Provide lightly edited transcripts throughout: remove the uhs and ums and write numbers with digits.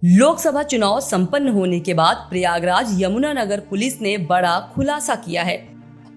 लोकसभा चुनाव संपन्न होने के बाद प्रयागराज यमुनानगर पुलिस ने बड़ा खुलासा किया है।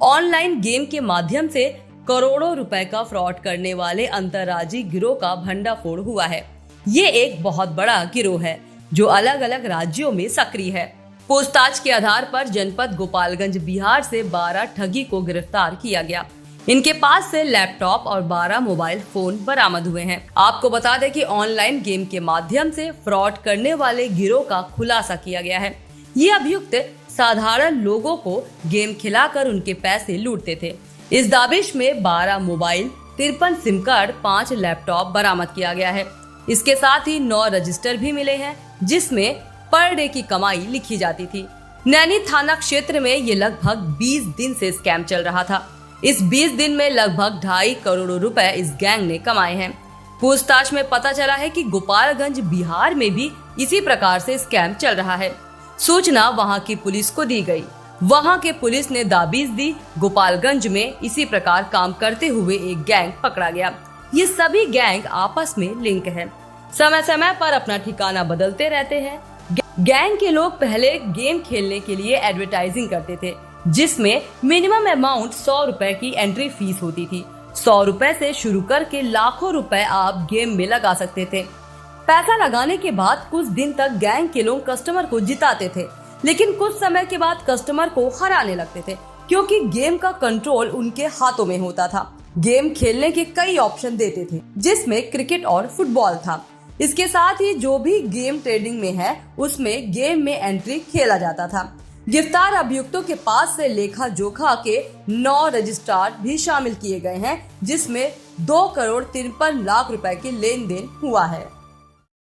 ऑनलाइन गेम के माध्यम से करोड़ों रुपए का फ्रॉड करने वाले अंतर्राज्यीय गिरोह का भंडाफोड़ हुआ है। ये एक बहुत बड़ा गिरोह है जो अलग अलग राज्यों में सक्रिय है। पूछताछ के आधार पर जनपद गोपालगंज बिहार से 12 ठगी को गिरफ्तार किया गया। इनके पास से लैपटॉप और 12 मोबाइल फोन बरामद हुए हैं। आपको बता दें कि ऑनलाइन गेम के माध्यम से फ्रॉड करने वाले गिरोह का खुलासा किया गया है। ये अभियुक्त साधारण लोगों को गेम खिलाकर उनके पैसे लूटते थे। इस दाबिश में 12 मोबाइल, 53 सिम कार्ड, 5 लैपटॉप बरामद किया गया है। इसके साथ ही 9 रजिस्टर भी मिले हैं जिसमें पर डे की कमाई लिखी जाती थी। नैनी थाना क्षेत्र में ये लगभग 20 दिन से स्कैम चल रहा था। इस 20 दिन में लगभग 2.5 करोड़ रुपए इस गैंग ने कमाए हैं। पूछताछ में पता चला है कि गोपालगंज बिहार में भी इसी प्रकार से स्कैम चल रहा है। सूचना वहां की पुलिस को दी गई। वहां के पुलिस ने दाबीज दी। गोपालगंज में इसी प्रकार काम करते हुए एक गैंग पकड़ा गया। ये सभी गैंग आपस में लिंक है, समय समय पर अपना ठिकाना बदलते रहते हैं। गैंग के लोग पहले गेम खेलने के लिए एडवर्टाइजिंग करते थे जिसमें मिनिमम अमाउंट 100 रुपए की एंट्री फीस होती थी। 100 रुपए से शुरू करके लाखों रुपए आप गेम में लगा सकते थे। पैसा लगाने के बाद कुछ दिन तक गैंग के लोग कस्टमर को जिताते थे, लेकिन कुछ समय के बाद कस्टमर को हराने लगते थे क्योंकि गेम का कंट्रोल उनके हाथों में होता था। गेम खेलने के कई ऑप्शन देते थे जिसमें क्रिकेट और फुटबॉल था। इसके साथ ही जो भी गेम ट्रेडिंग में है उसमें गेम में एंट्री खेला जाता था। गिरफ्तार अभियुक्तों के पास से लेखा जोखा के 9 रजिस्ट्रार भी शामिल किए गए हैं जिसमें 2 करोड़ 53 लाख रुपए के लेन देन हुआ है।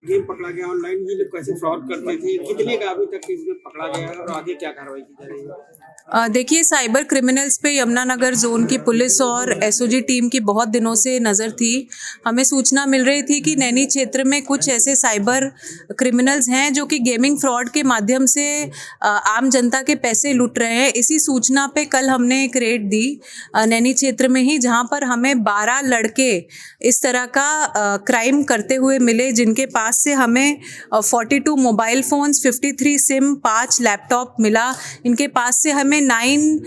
गेम पकड़ा गया ऑनलाइन, ये लोग कैसे फ्रॉड करते थे, कितने का अभी तक इसमें पकड़ा गया है और आगे क्या कार्रवाई की जा रही है? देखिए, साइबर क्रिमिनल्स पे यमुनानगर जोन की पुलिस और एसओजी टीम की बहुत दिनों से नज़र थी। हमें सूचना मिल रही थी कि नैनी क्षेत्र में कुछ ऐसे साइबर क्रिमिनल्स हैं जो कि गेमिंग फ्रॉड के माध्यम से आम जनता के पैसे लूट रहे हैं। इसी सूचना पे कल हमने एक रेड दी नैनी क्षेत्र में ही, जहां पर हमें 12 लड़के इस तरह का क्राइम करते हुए मिले जिनके पास से हमें 42 मोबाइल फोन्स, 53 सिम, 5 लैपटॉप मिला। इनके पास से हमें 9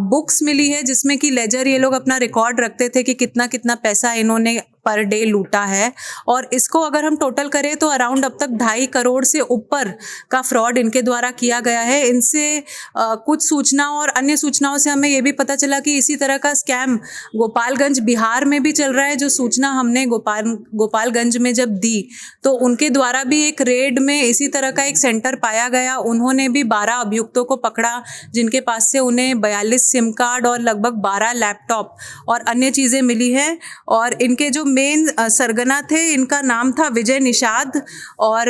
बुक्स मिली है जिसमें कि लेजर ये लोग अपना रिकॉर्ड रखते थे कि कितना कितना पैसा इन्होंने पर डे लूटा है। और इसको अगर हम टोटल करें तो अराउंड अब तक 2.5 करोड़ से ऊपर का फ्रॉड इनके द्वारा किया गया है। इनसे कुछ सूचना और अन्य सूचनाओं से हमें ये भी पता चला कि इसी तरह का स्कैम गोपालगंज बिहार में भी चल रहा है। जो सूचना हमने गोपालगंज में जब दी तो उनके द्वारा भी एक रेड में इसी तरह का एक सेंटर पाया गया। उन्होंने भी 12 अभियुक्तों को पकड़ा जिनके पास से उन्हें 42 सिम कार्ड और लगभग 12 लैपटॉप और अन्य चीज़ें मिली हैं। और इनके जो मेन सरगना थे, इनका नाम था विजय निषाद और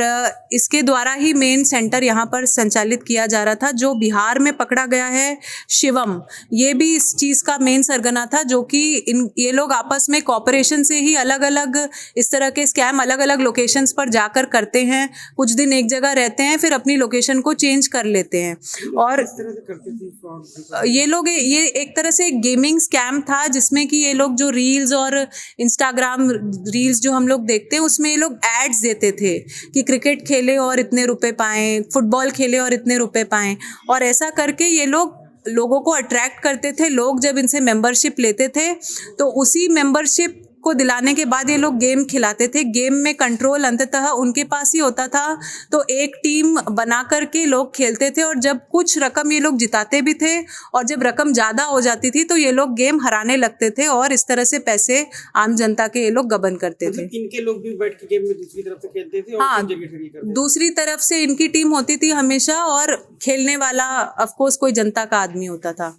इसके द्वारा ही मेन सेंटर यहाँ पर संचालित किया जा रहा था। जो बिहार में पकड़ा गया है शिवम, ये भी इस चीज़ का मेन सरगना था, जो कि ये लोग आपस में कॉपरेशन से ही अलग अलग इस तरह के स्कैम अलग अलग लोकेशंस पर जाकर करते हैं। कुछ दिन एक जगह रहते हैं, फिर अपनी लोकेशन को चेंज कर लेते हैं। और ये लोग, ये एक तरह से गेमिंग स्कैम था जिसमें कि ये लोग जो रील्स और इंस्टाग्राम रील्स जो हम लोग देखते हैं उसमें ये लोग एड्स देते थे कि क्रिकेट खेले और इतने रुपए पाएं, फुटबॉल खेले और इतने रुपए पाएं। और ऐसा करके ये लोगों को अट्रैक्ट करते थे। लोग जब इनसे मेंबरशिप लेते थे तो उसी मेंबरशिप को दिलाने के बाद ये लोग गेम खिलाते थे। गेम में कंट्रोल अंततः उनके पास ही होता था। तो एक टीम बना करके लोग खेलते थे और जब कुछ रकम ये लोग जिताते भी थे और जब रकम ज़्यादा हो जाती थी तो ये लोग गेम हराने लगते थे और इस तरह से पैसे आम जनता के ये लोग गबन करते थे। इनके लोग भी बैठ के गेम में दूसरी तरफ से खेलते थे और हाँ, दूसरी तरफ से इनकी टीम होती थी हमेशा और खेलने वाला ऑफकोर्स कोई जनता का आदमी होता था।